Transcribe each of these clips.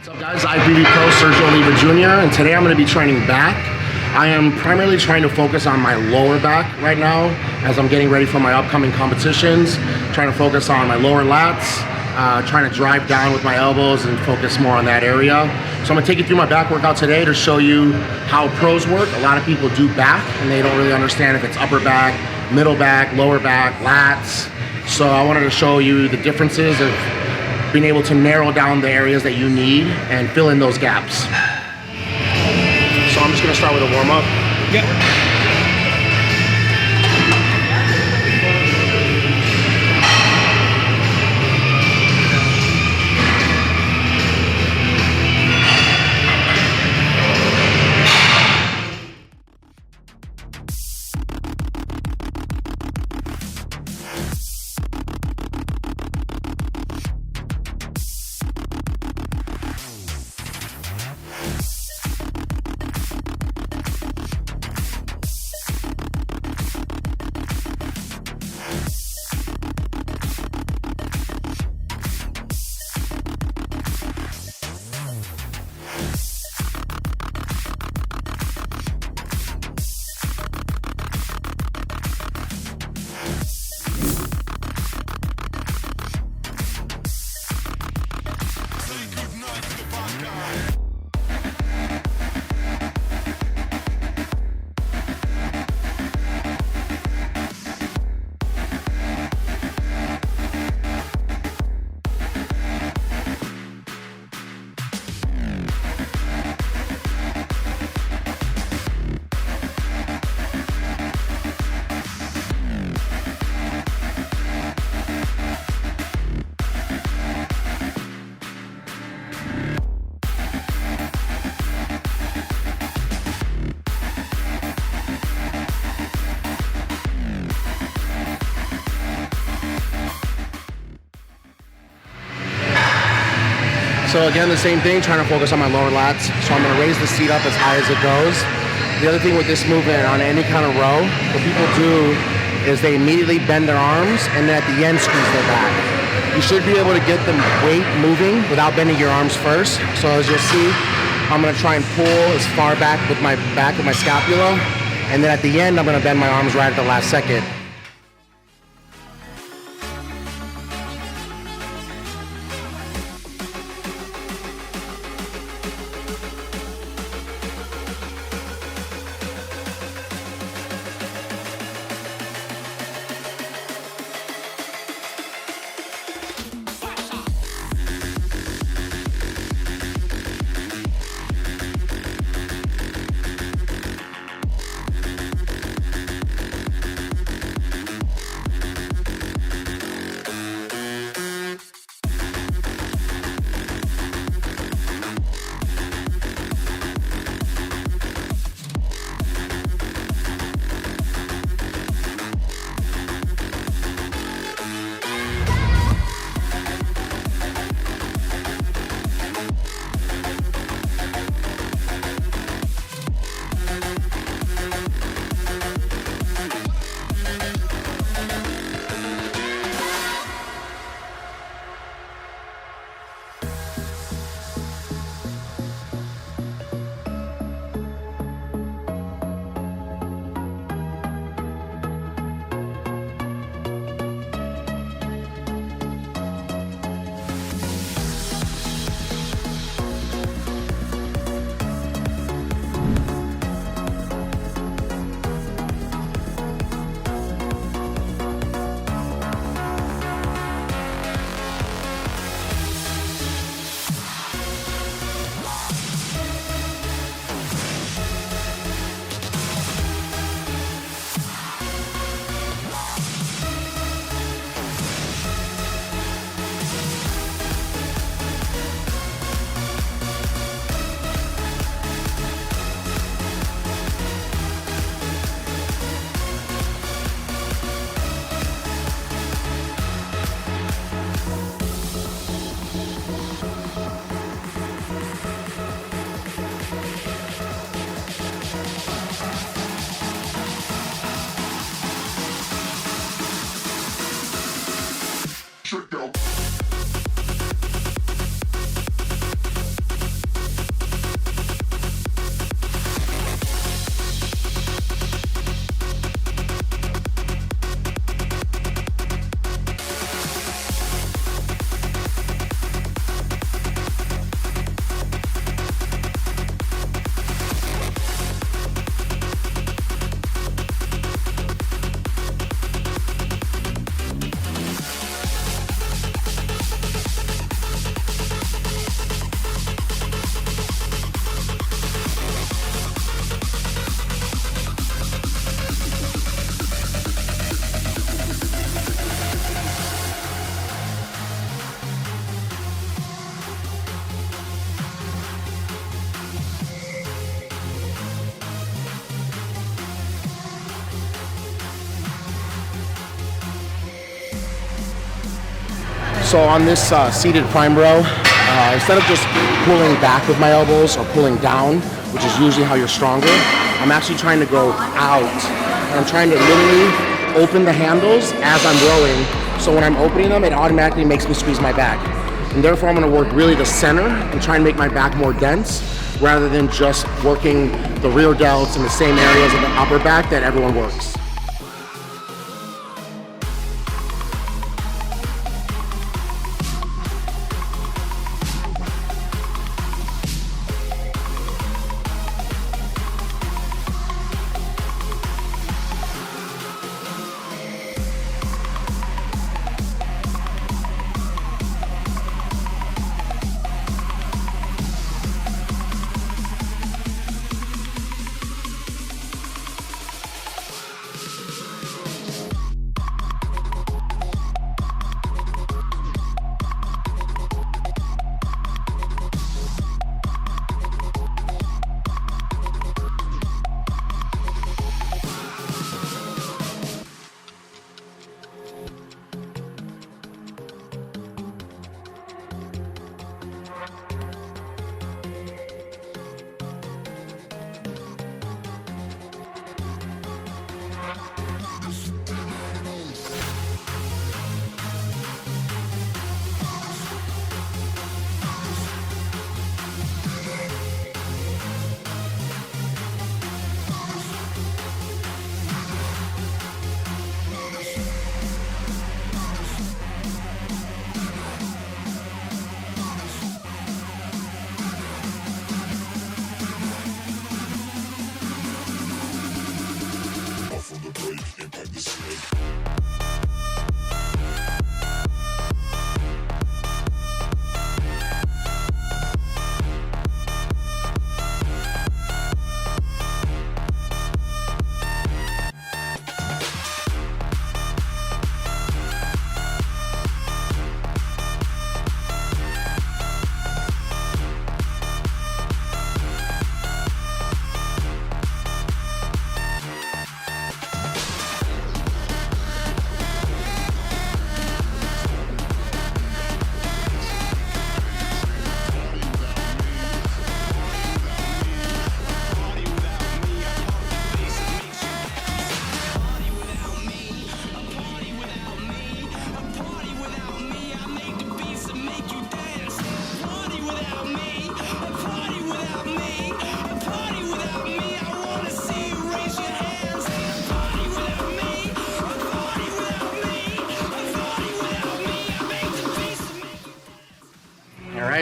What's up guys, IFBB Pro Sergio Oliva Jr. and today I'm going to be training back. I am primarily trying to focus on my lower back right now as I'm getting ready for my upcoming competitions. Trying to focus on my lower lats, trying to drive down with my elbows and focus more on that area. So I'm going to take you through my back workout today to show you how pros work. A lot of people do back and they don't really understand if it's upper back, middle back, lower back, lats. So I wanted to show you the differences of being able to narrow down the areas that you need and fill in those gaps. So I'm just gonna start with a warm-up. Yep. So again, the same thing, trying to focus on my lower lats. So I'm gonna raise the seat up as high as it goes. The other thing with this movement on any kind of row, what people do is they immediately bend their arms and then at the end squeeze their back. You should be able to get the weight moving without bending your arms first. So as you'll see, I'm gonna try and pull as far back with my scapula, and then at the end, I'm gonna bend my arms right at the last second. So on this seated prime row, instead of just pulling back with my elbows or pulling down, which is usually how you're stronger, I'm actually trying to go out. And I'm trying to literally open the handles as I'm rowing. So when I'm opening them, it automatically makes me squeeze my back. And therefore I'm gonna work really the center and try and make my back more dense rather than just working the rear delts in the same areas of the upper back that everyone works.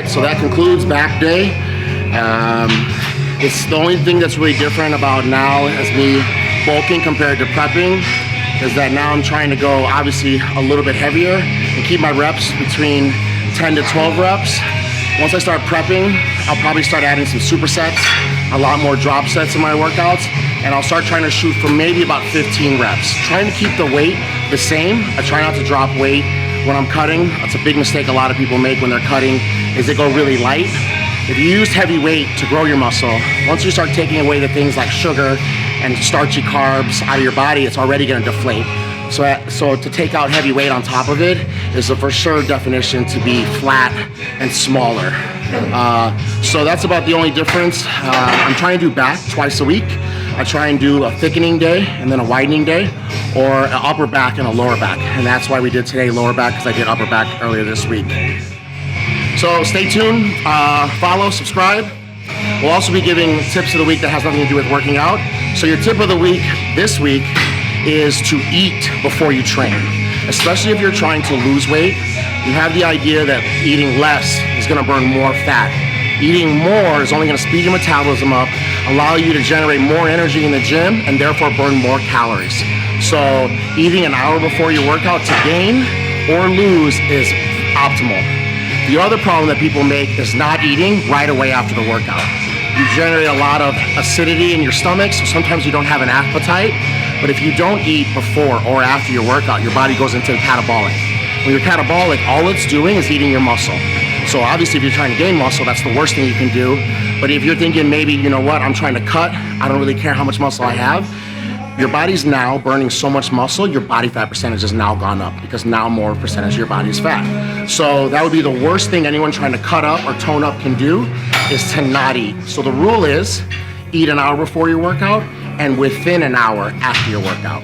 So that concludes back day. It's the only thing that's really different about now as me bulking compared to prepping is that now I'm trying to go obviously a little bit heavier and keep my reps between 10 to 12 reps. Once I start prepping, I'll probably start adding some supersets, a lot more drop sets in my workouts, and I'll start trying to shoot for maybe about 15 reps. Trying to keep the weight the same. I try not to drop weight when I'm cutting. That's a big mistake a lot of people make when they're cutting, is they go really light. If you use heavy weight to grow your muscle, once you start taking away the things like sugar and starchy carbs out of your body, it's already gonna deflate. So to take out heavy weight on top of it is a for sure definition to be flat and smaller. So that's about the only difference. I'm trying to do back twice a week. I try and do a thickening day and then a widening day, or an upper back and a lower back. And that's why we did today lower back, because I did upper back earlier this week. So stay tuned, follow, subscribe. We'll also be giving tips of the week that has nothing to do with working out. So your tip of the week this week is to eat before you train. Especially if you're trying to lose weight, you have the idea that eating less is gonna burn more fat. Eating more is only gonna speed your metabolism up, allow you to generate more energy in the gym, and therefore burn more calories. So eating an hour before your workout to gain or lose is optimal. The other problem that people make is not eating right away after the workout. You generate a lot of acidity in your stomach, so sometimes you don't have an appetite. But if you don't eat before or after your workout, your body goes into catabolic. When you're catabolic, all it's doing is eating your muscle. So obviously if you're trying to gain muscle, that's the worst thing you can do. But if you're thinking maybe, you know what, I'm trying to cut, I don't really care how much muscle I have, your body's now burning so much muscle, your body fat percentage has now gone up because now more percentage of your body is fat. So that would be the worst thing anyone trying to cut up or tone up can do, is to not eat. So the rule is, eat an hour before your workout and within an hour after your workout.